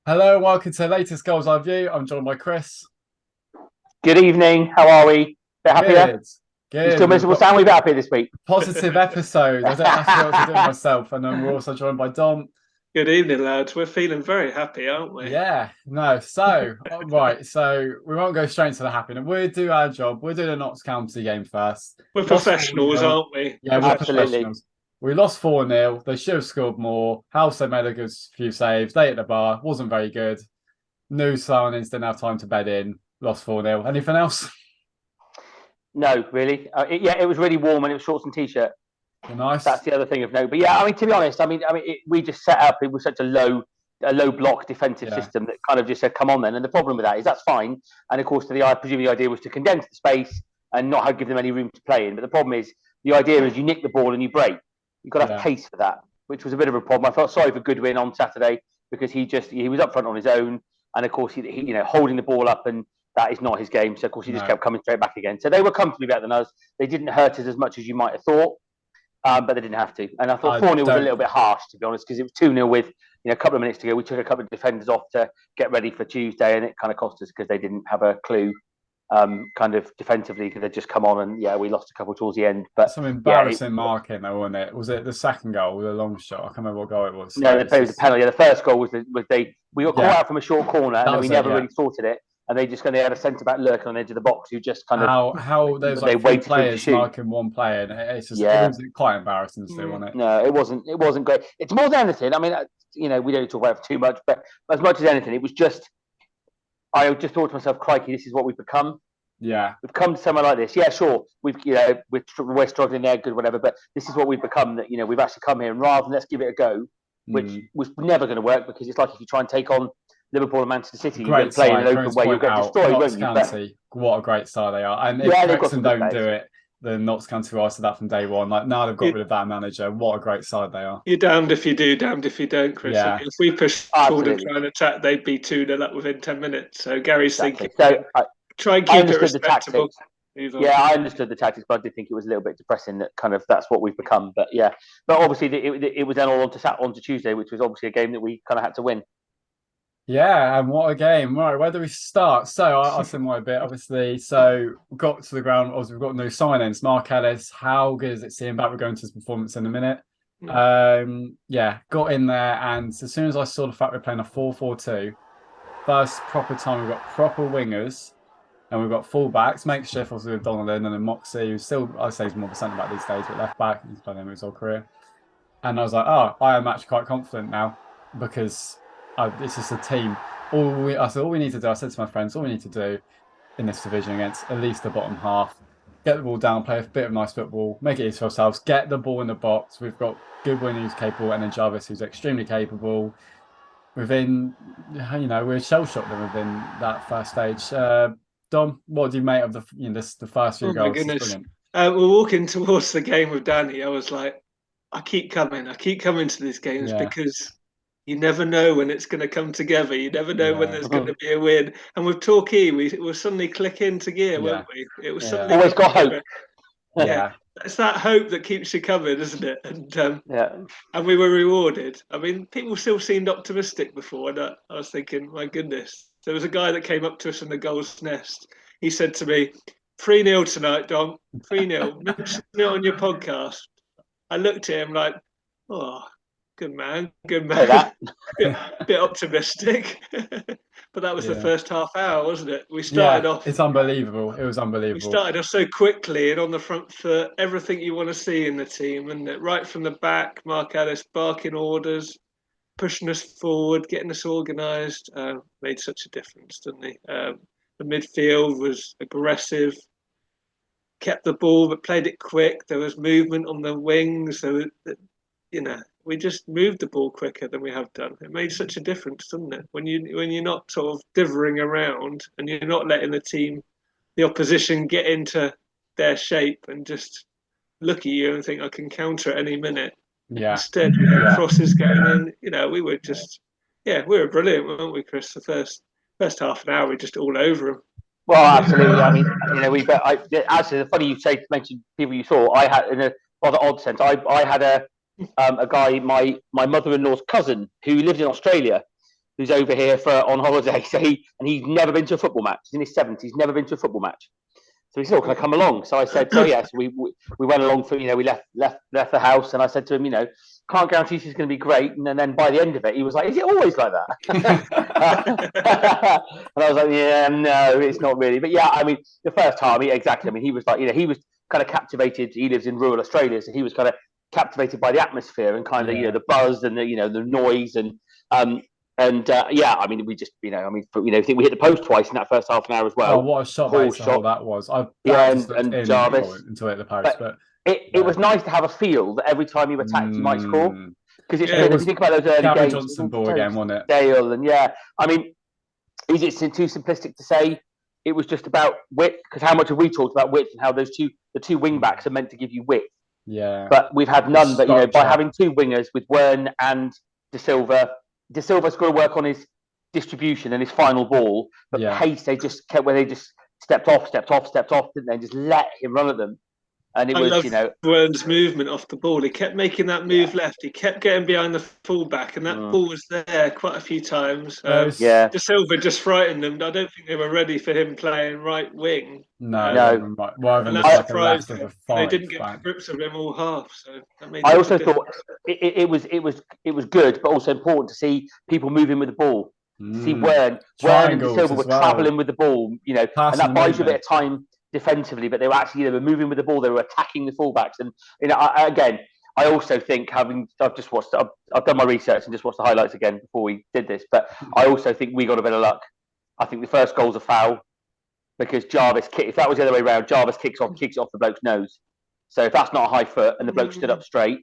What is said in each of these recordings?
Hello, and welcome to the latest Goals Eye View. I'm joined by Chris. Good evening. How are we? Bit happier? Good, You good. still We've miserable, got Sam? We bit happier this week. positive episodes. I don't actually know what to do with myself. And then we're also joined by Dom. Good evening, lads. We're feeling very happy, aren't we? Yeah, no. So, right. So, we won't go straight into the happy. We'll do our job. We'll do the Notts County game first. We're Lost 4 professionals, nil. aren't we? Yeah, we're Absolutely. professionals. We lost 4-0. They should have scored more. House made a good few saves. They hit the bar. Wasn't very good. New signings didn't have time to bed in. Lost 4-0. Anything else? No, really. It was really warm and it was shorts and t-shirt. Nice. That's the other thing of note. But yeah, to be honest, we just set up. It was such a low block defensive system that kind of just said, "Come on, then." And the problem with that is that's fine. And of course, I presume the idea was to condense the space and not give them any room to play in. But the problem is the idea is you nick the ball and you break. You've got to have pace for that, which was a bit of a problem. I felt sorry for Goodwin on Saturday because he was up front on his own, and of course he holding the ball up, and that is not his game. So of course he just kept coming straight back again. So they were comfortably better than us. They didn't hurt us as much as you might have thought. But they didn't have to. And I thought 4-0 was a little bit harsh, to be honest, because it was 2-0 with a couple of minutes to go. We took a couple of defenders off to get ready for Tuesday, and it kind of cost us because they didn't have a clue kind of defensively because they'd just come on and, we lost a couple towards the end. But some embarrassing marking, though, wasn't it? Was it the second goal with a long shot? I can't remember what goal it was. No, it was a penalty. Yeah, the first goal was we got caught out from a short corner and then we never really sorted it. And they had a centre back lurking on the edge of the box who just kind of how there's like three players marking one player, and it's just it was quite embarrassing to do, wasn't it? No, it wasn't great. It's more than anything. I mean, we don't talk about it too much, but as much as anything, it was just I just thought to myself, crikey, this is what we've become. Yeah, we've come to somewhere like this. Yeah, sure, we're struggling there, good, whatever. But this is what we've become. That we've actually come here, and rather than let's give it a go, which was never going to work because it's like if you try and take on Liverpool and Manchester City, you're playing an open way, you'll get destroyed, won't you? County, what a great side they are. And if Wrexham don't do it, then Notts County will answer that from day one. Like now they've got rid of that manager. What a great side they are. You're damned if you do, damned if you don't, Chris. Yeah. If we push forward and try and attack, they'd be 2-0 up within 10 minutes. So Gary's thinking, try and keep it respectable. Yeah, I understood the tactics, but I did think it was a little bit depressing that kind of that's what we've become. But yeah, but obviously it was then all on to Tuesday, which was obviously a game that we kind of had to win. Yeah, and what a game. Right, where do we start? So I said my bit, obviously. So we got to the ground, obviously we've got new signings. Mark Ellis, how good is it seeing back? We're going to his performance in a minute. Got in there, and as soon as I saw the fact we're playing a 4-4-2, first proper time we've got proper wingers and we've got full-backs, makeshift obviously with Donaldin and then Moxie, who's still, I'd say he's more of a centre-back these days, but left-back, he's playing his whole career. And I was like, I am actually quite confident now because it's just a team. All we need to do, I said to my friends, all we need to do in this division against at least the bottom half, get the ball down, play a bit of nice football, make it easy for ourselves, get the ball in the box. We've got Goodwin who's capable and then Jarvis who's extremely capable. Within, we're shell-shocked them within that first stage. Dom, what do you make of the first few goals? My goodness. We're walking towards the game with Danny. I was like, I keep coming to these games because you never know when it's going to come together. You never know when there's going to be a win. And with Torquay, we will suddenly click into gear, won't we? It was suddenly always got hope. Yeah, it's that hope that keeps you coming, isn't it? And we were rewarded. I mean, people still seemed optimistic before, and I was thinking, my goodness. There was a guy that came up to us in the Gull'S nest. He said to me, 3-0 tonight, Dom. 3-0. Mention it on your podcast. I looked at him like, oh, good man. Bit optimistic. But that was the first half hour, wasn't it? We started off. It's unbelievable. It was unbelievable. We started off so quickly and on the front foot, everything you want to see in the team. And right from the back, Mark Ellis barking orders, pushing us forward, getting us organised, made such a difference, didn't he? The midfield was aggressive, kept the ball but played it quick. There was movement on the wings. We just moved the ball quicker than we have done. It made such a difference, doesn't it? When you're not sort of dithering around and you're not letting the opposition get into their shape and just look at you and think I can counter at any minute. Yeah. Instead, crosses going in. We were just, we were brilliant, weren't we, Chris? The first half an hour, we were just all over them. Well, absolutely. I mean, actually, funny you mention people you saw. I had, in a rather odd sense, I had a guy, my mother-in-law's cousin, who lived in Australia, who's over here on holiday. So he's never been to a football match. He's in his 70s. He's never been to a football match. So he said, "Oh, can I come along?" So I said, "So yes." We went along for, we left the house, and I said to him, "Can't guarantee she's going to be great." And then by the end of it, he was like, "Is it always like that?" And I was like, "Yeah, no, it's not really." But yeah, I mean, the first time, exactly. I mean, he was like, he was kind of captivated. He lives in rural Australia, so he was kind of captivated by the atmosphere and kind of the buzz and the noise yeah, I mean, we just, I think we hit the post twice in that first half an hour as well. Oh, what a shot that was! And Jarvis into it the post, but it was nice to have a feel that every time you attacked, you might score. Because if you think about those early Gavin games, Johnson ball again, wasn't it? Dale and I mean, is it too simplistic to say it was just about width? Because how much have we talked about width and how the two wing backs are meant to give you width? Yeah, but we've had none. But by having two wingers with Wern and De Silva's got to work on his distribution and his final ball. But pace, they just stepped off, didn't they? And just let him run at them. And it was, Wern's movement off the ball. He kept making that move left. He kept getting behind the fullback, and that ball was there quite a few times. De Silva just frightened them. I don't think they were ready for him playing right wing. No. Well, and that surprised them. They didn't get to grips with him all half. So that made I also thought it was good, but also important to see people moving with the ball. See Wern and De Silva were travelling with the ball, and that buys you a bit of time defensively, but they were actually moving with the ball. They were attacking the fullbacks, and I also think I've done my research and just watched the highlights again before we did this, but I also think we got a bit of luck. I think the first goal's a foul because Jarvis if that was the other way around, Jarvis kicks off the bloke's nose. So if that's not a high foot and the bloke stood up straight,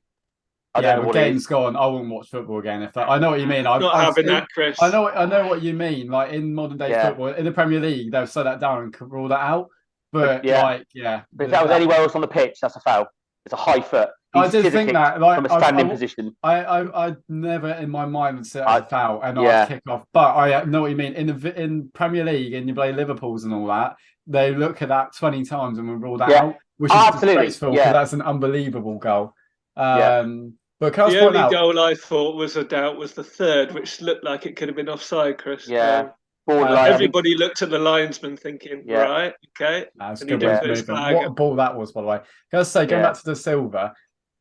I don't know what game's gone. I wouldn't watch football again. I know what you mean. Chris. I know what you mean. Like in modern day football, in the Premier League, they'll slow that down and rule that out. But But if that was anywhere else on the pitch, that's a foul. It's a high foot. I did think that from a standing position. I never in my mind would say a foul and I'd kick off. But I know what you mean. In Premier League and you play Liverpool's and all that, they look at that 20 times and will rule that out, which is disgraceful because that's an unbelievable goal. But the only goal I thought was a doubt was the third, which looked like it could have been offside, Chris. Yeah. Everybody looked at the linesman thinking, right, okay. That's good what a ball that was, by the way. Can I say, going back to De Silva,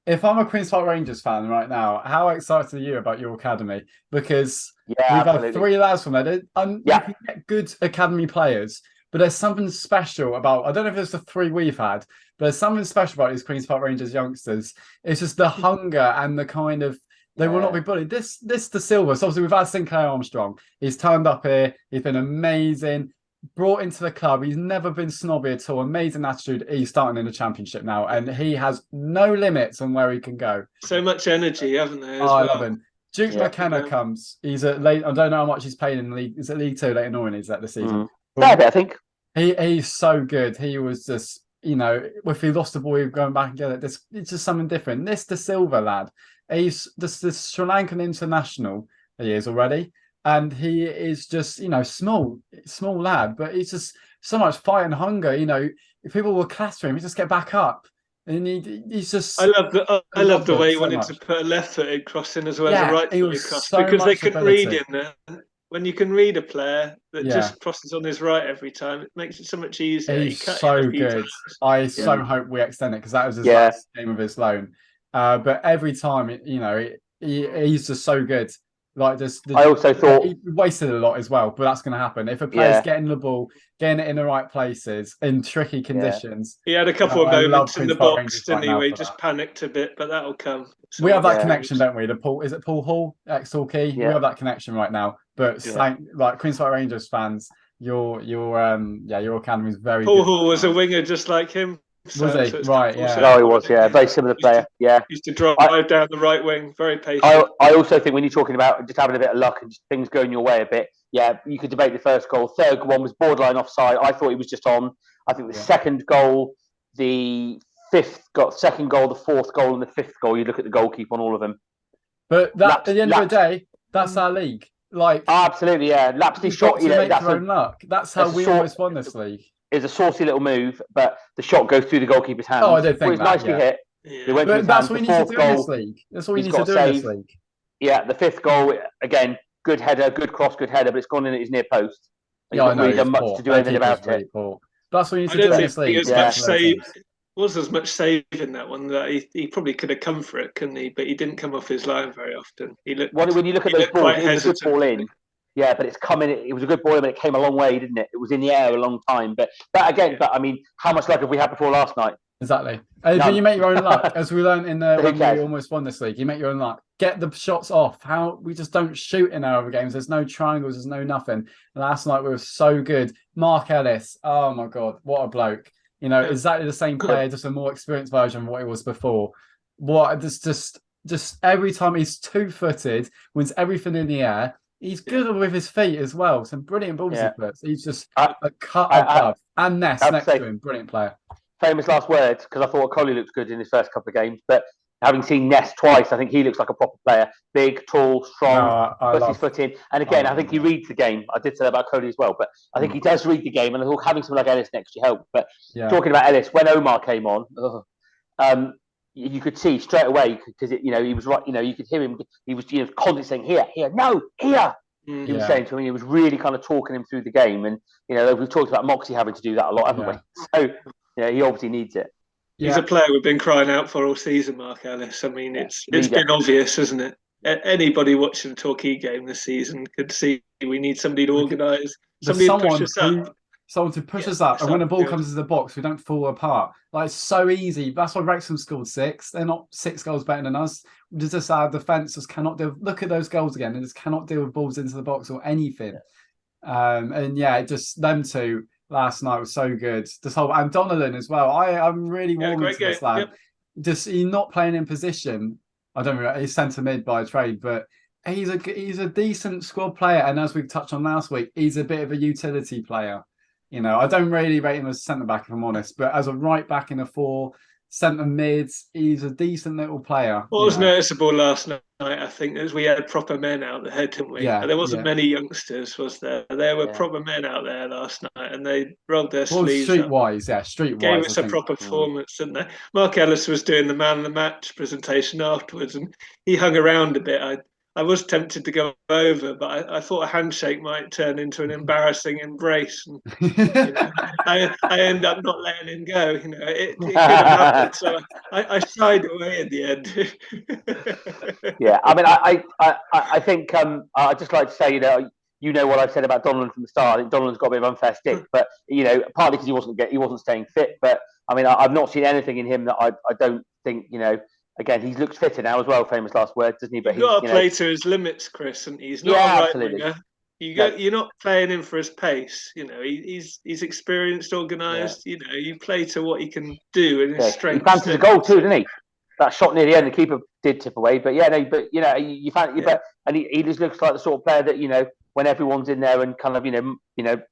if I'm a Queen's Park Rangers fan right now, how excited are you about your academy? Because we've had 3 lads from there. You can get good academy players, but there's something special about, I don't know if it's the 3 we've had, but there's something special about these Queen's Park Rangers youngsters. It's just the hunger and the kind of, they will not be bullied. This De Silva, so obviously we've had Sinclair Armstrong. He's turned up here. He's been amazing. Brought into the club. He's never been snobby at all. Amazing attitude. He's starting in the Championship now. And he has no limits on where he can go. So much energy, haven't they? I love him. Duke McKenna comes. He's at late. I don't know how much he's paid in the league. Is it League 2 later on? Is that the season? I think. He's so good. He was just, if he lost the ball, he'd going back and get it. It's just something different. This De Silva lad. He's this Sri Lankan international. He is already, and he is just small lad, but he's just so much fight and hunger. If people will clatter him, he just get back up, and he's just. I love the way he wanted to put a left-footed cross in as well as a right-footed cross because they couldn't read him there. When you can read a player that just crosses on his right every time, it makes it so much easier. He's so good. I so hope we extend it because that was his last game of his loan. But every time, he's just so good. Like I also thought he wasted a lot as well, but that's going to happen if a player's getting the ball, getting it in the right places in tricky conditions. He had a couple of moments in the box, didn't he? Where he just panicked a bit, but that'll come. We have that connection, don't we? Is it Paul Hall, ex-Torquay? We have that connection right now. But like Queen's Park Rangers fans, your academy is very Paul good. Hall was a winger just like him. Was he? Right, No, he was, very similar player. Used to drive down the right wing, very patient. I also think when you're talking about just having a bit of luck and just things going your way a bit, you could debate the first goal. Third one was borderline offside. I thought he was just on. I think the second goal, the second goal, the fourth goal, and the fifth goal, you look at the goalkeeper on all of them. But at the end of the day, that's our league. Like absolutely, Lapsley shot. That's your own luck. That's how we always won this league. Is a saucy little move, but the shot goes through the goalkeeper's hands. Oh, I don't think that. Nicely hit. Yeah. But that's what we need to do in this league. That's what we need to do in this league. Yeah, the fifth goal again, good header, good cross, good header, but it's gone in at his near post. He's not really done much to do anything about it. Poor. But that's what you need I to do don't in think this league. was as much save in that one that he probably could have come for it, couldn't he? But he didn't come off his line very often. When you look at those balls, it was a good ball in. Yeah, but it's coming. It was a good ball in, but it came a long way, didn't it? It was in the air a long time. But I mean, how much luck have we had before last night? Exactly. But you make your own luck, as we learned in when we almost won this league. You make your own luck. Get the shots off. How we just don't shoot in our other games. There's no triangles. There's no nothing. And last night we were so good. Mark Ellis. Oh my God, what a bloke! Exactly the same player, just a more experienced version of what he was before. Just every time he's 2-footed, wins everything in the air. He's good with his feet as well. Some brilliant balls he puts. He's just a cut above. And Ness next to him, brilliant player. Famous last words, because I thought Coley looked good in his first couple of games, but having seen Ness twice, I think he looks like a proper player. Big, tall, strong, puts his foot in. And again, I think he reads the game. I did say that about Coley as well, but I think he does read the game, and I thought having someone like Ellis next to help. But talking about Ellis, when Omar came on, you could see straight away, because he was right. You could hear him. He was constantly saying, "Here, no, here." He was saying to him, he was really kind of talking him through the game, and we've talked about Moxie having to do that a lot, haven't we? So he obviously needs it. He's a player we've been crying out for all season, Mark Ellis. I mean, it's been obvious, isn't it? Anybody watching the Torquay game this season could see we need somebody to organise, somebody to push us up. Someone to push us up, and when the ball comes into the box, we don't fall apart. Like, it's so easy. That's why Wrexham scored 6. They're not 6 goals better than us. Just our defence just cannot deal. Look at those goals again. They just cannot deal with balls into the box or anything. Just them two last night was so good. And Donnellan as well. I'm really warming to this lad. Yep. Just he's not playing in position. I don't know. He's centre mid by trade, but he's a decent squad player. And as we touched on last week, he's a bit of a utility player. I don't really rate him as centre back, if I'm honest, but as a right back in a 4, centre mids, he's a decent little player. What was noticeable last night, I think, is we had proper men out there, didn't we? Yeah, there wasn't many youngsters, was there? There were proper men out there last night, and they rolled their sleeves streetwise, up. Streetwise. Gave us a proper performance, didn't they? Mark Ellis was doing the man of the match presentation afterwards, and he hung around a bit. I was tempted to go over, but I thought a handshake might turn into an embarrassing embrace. And, I end up not letting him go. It could have happened, so I shied away in the end. Yeah, I mean, I think I'd just like to say, what I've said about Donnellan from the start. I think Donnellan's got a bit of unfair stick, but partly because he wasn't staying fit. But I mean, I've not seen anything in him that I don't think Again, he looks fitter now as well. Famous last words, doesn't he? But he's got to play to his limits, Chris, and he's not a right winger. You're not playing him for his pace. He's experienced, organised. You play to what he can do and his strength. He fancies a goal too, didn't he? That shot near the end, the keeper did tip away. But you fancy. And he just looks like the sort of player that when everyone's in there and kind of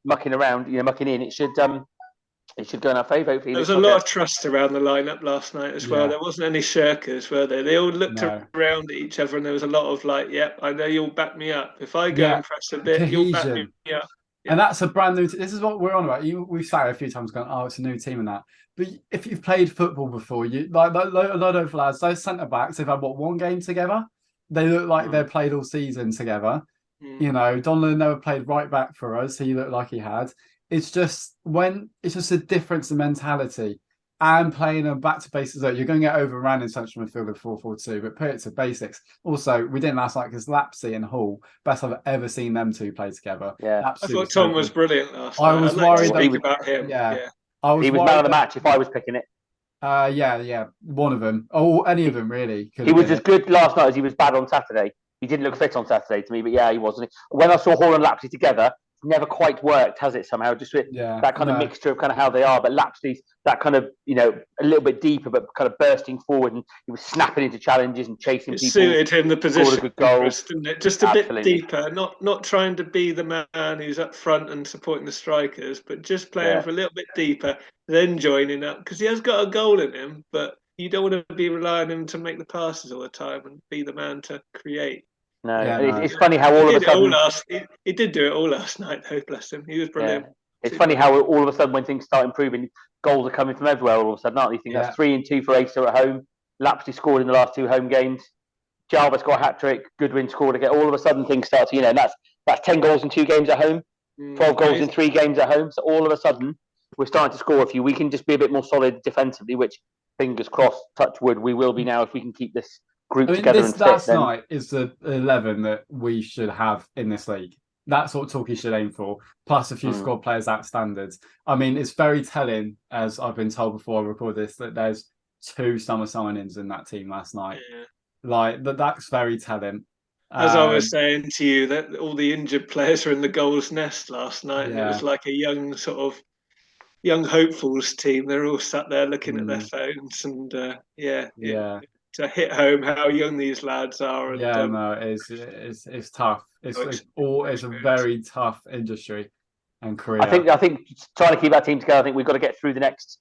mucking around, mucking in, it should go in our favour. There was a lot of trust around the lineup last night as well. There wasn't any shirkers, were there? They all looked around at each other, and there was a lot of I know you'll back me up. If I go and press a bit, you'll back me up. Yeah. And that's a brand new. This is what we're on about. We've sat a few times going, "Oh, it's a new team," and that. But if you've played football before, a lot of lads, those centre backs, they've had one game together. They look like they've played all season together. Donnellan never played right back for us. He looked like he had. It's just a difference in mentality and playing a back to basics. You're going to get overrun in central midfield with 4-4-2, but put it to basics. Also, we didn't last night because Lapsey and Hall, best I've ever seen them two play together. Yeah, I thought Tom was brilliant last night. I was worried about him. He was man of the match if I was picking it. One of them. Oh, any of them really. He was as good last night as he was bad on Saturday. He didn't look fit on Saturday to me, but he wasn't. When I saw Hall and Lapsey together, never quite worked, has it? Somehow, just with that kind of mixture of kind of how they are. But Lapsley's that kind of a little bit deeper, but kind of bursting forward, and he was snapping into challenges and chasing people. Suited him the position, a good goal. Didn't it? Just a bit deeper, not trying to be the man who's up front and supporting the strikers, but just playing for a little bit deeper, then joining up because he has got a goal in him, but you don't want to be relying on him to make the passes all the time and be the man to create. No, it's funny how all of a sudden he did do it all last night. Though, bless him, he was brilliant. Yeah. It's funny how all of a sudden when things start improving, goals are coming from everywhere. All of a sudden, aren't they? You think that's 3 and 2 for Acer at home. Lapsley scored in the last 2 home games. Jarvis got a hat-trick, Goodwin scored again. All of a sudden, things start to, and that's 10 goals in 2 games at home, 12 goals in 3 games at home. So all of a sudden, we're starting to score a few. We can just be a bit more solid defensively, which, fingers crossed, touch wood, we will be now if we can keep this group together and fit. Last night is the 11 that we should have in this league. That's what Torquay should aim for, plus a few squad players at standards. I mean, it's very telling, as I've been told before I record this, that there's 2 summer signings in that team last night. Yeah. That's very telling. As I was saying to you, that all the injured players were in the Gull'S nest last night. Yeah. It was like a young hopefuls team. They're all sat there looking at their phones, and to hit home how young these lads are. And, it's tough. It's a very tough industry and career. I think trying to keep that team together. I think we've got to get through the next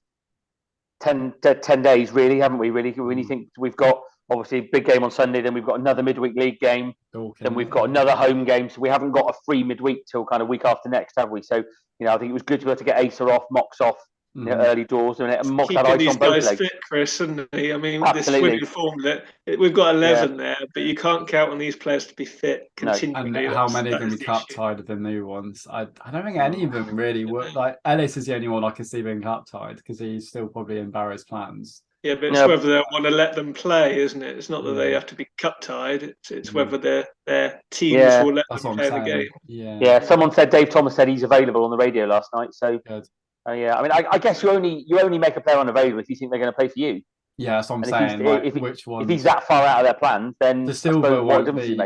10 days, really, haven't we? Really, when you think we've got obviously a big game on Sunday, then we've got another midweek league game, then we've got another home game. So we haven't got a free midweek till kind of week after next, have we? So I think it was good to be able to get Asa off, Mox off. Early doors and Mox had ice on both legs. Fit, Chris, isn't he? I mean, this winning form that we've got 11 there, but you can't count on these players to be fit continually. And how many are going to be cup tied of the new ones? I don't think any of them really work. Like Ellis is the only one I can see being cup tied because he's still probably in Barrow's plans. Yeah, but it's whether they want to let them play, isn't it? It's not that they have to be cup tied. It's whether their teams will let them play the game. Yeah. Someone said Dave Thomas said he's available on the radio last night. So. Good. I mean, I guess you only make a player unavailable if you think they're going to play for you. Yeah, that's what I'm saying. Which one? If he's that far out of their plans, then the Silver won't be.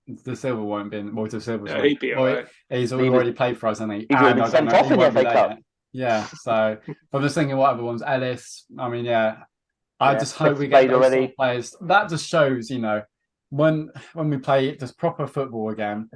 The Silver won't be. Well, the Silver's he'd be all right. He's already played for us, hasn't he? He's already been sent off in the FA Cup. Yeah, so I'm just thinking what other ones. Ellis. I mean, I just hope we get those sort of players. That just shows, when we play just proper football again.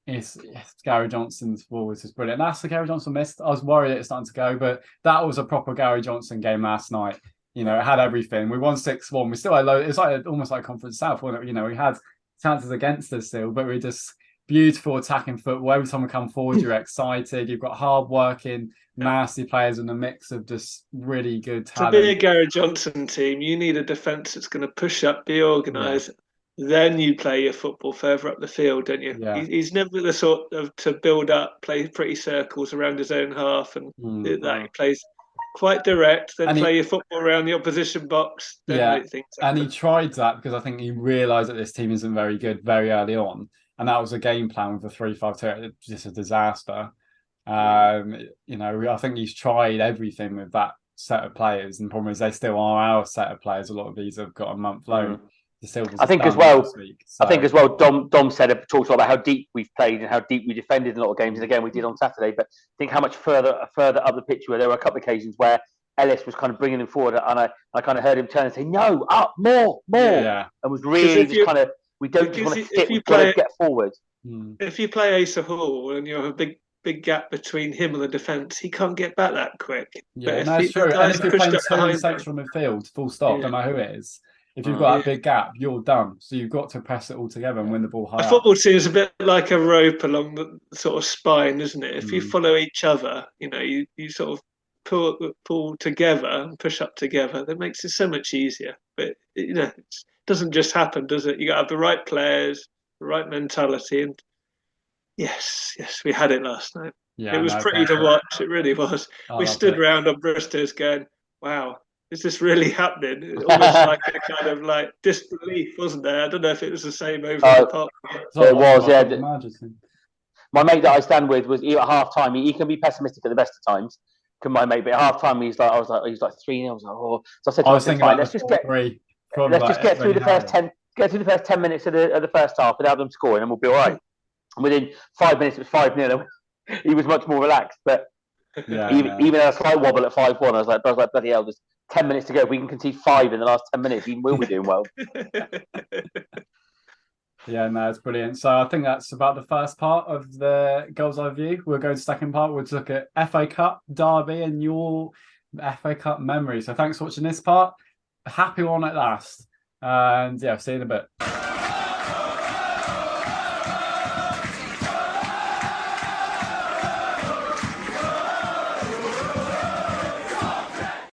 It's Gary Johnson's forwards is brilliant. That's the Gary Johnson missed. I was worried it's starting to go, but that was a proper Gary Johnson game last night. It had everything. We won 6-1. We still had it's almost like Conference South, wasn't it? We had chances against us still, but we just beautiful attacking football. Every time we come forward, you're excited. You've got hard-working, nasty players in a mix of just really good talent. To be a Gary Johnson team, you need a defence that's going to push up, be organised. Yeah. Then you play your football further up the field, don't you? Yeah. He's never the sort of to build up, play pretty circles around his own half, and that he plays quite direct. Then play your football around the opposition box. Then make things happen. And he tried that because I think he realised that this team isn't very good very early on, and that was a game plan with the 3-5-2. It's just a disaster. I think he's tried everything with that set of players, and the problem is they still are our set of players. A lot of these have got a month loan. I think as well. Dom said talked about how deep we've played and how deep we defended in a lot of games, and again we did on Saturday. But I think how much further up the pitch where there were a couple of occasions where Ellis was kind of bringing him forward, and I kind of heard him turn and say, "No, up more," and was really just kind of we don't just want to sit, we've got to get forward. If you play Asa Hall and you have a big gap between him and the defence, he can't get back that quick. Yeah, that's true. And if you're playing 2 central midfield, full stop, no matter who it is. If you've got that big gap, you're done. So you've got to press it all together and win the ball high. A football team is a bit like a rope along the sort of spine, isn't it? If you follow each other, you sort of pull together and push up together. That makes it so much easier. But it doesn't just happen, does it? You got to have the right players, the right mentality, and yes, we had it last night. Yeah, it was pretty to watch. It really was. We stood around on Bristers going, "Wow. Is this really happening?" Almost like a kind of like disbelief, wasn't there? I don't know if it was the same over the park. It was, yeah. My mate that I stand with was at half time. He can be pessimistic at the best of times. Can my mate? But at half time, he's like 3-0. I was like, oh. So I said, let's just get through the first 10. Get through the first 10 minutes of the first half without them scoring, and we'll be all right. And within 5 minutes, it was 5-0. He was much more relaxed, but even at a slight wobble at 5-1, I was like, bloody hell, there's 10 minutes to go. If we can concede 5 in the last 10 minutes, even we'll be doing well. Yeah, no, it's brilliant. So I think that's about the first part of the Gull'S Eye View. We'll go to the second part. We'll look at FA Cup, Derby, and your FA Cup memory. So thanks for watching this part. A happy one at last. And see you in a bit.